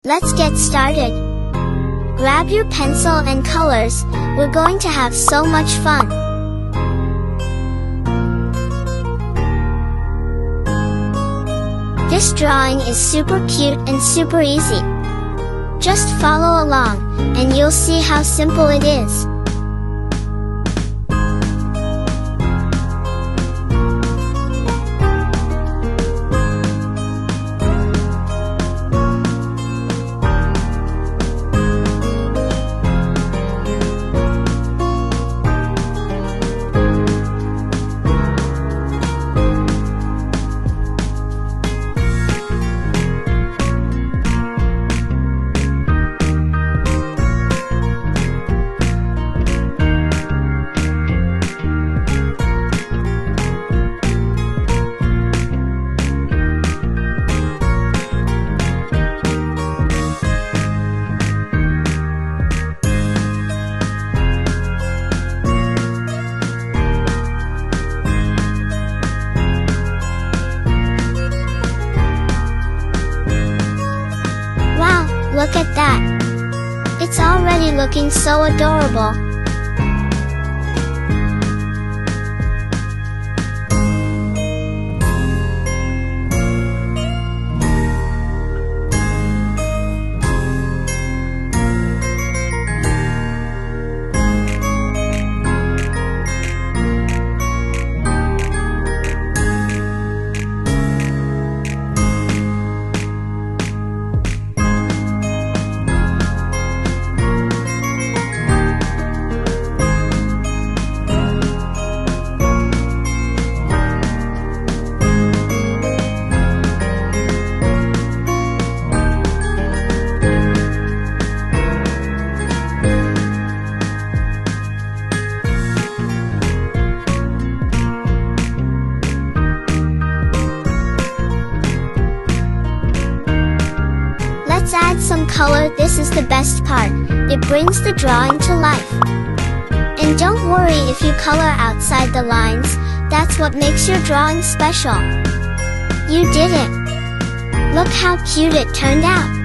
Let's get started. Grab your pencil and colors, we're going to have so much fun. This drawing is super cute and super easy. Just follow along, and you'll see how simple it is. Look at that! It's already looking so adorable. Let's add some color. This is the best part. It brings the drawing to life. And don't worry if you color outside the lines, that's what makes your drawing special. You did it! Look how cute it turned out!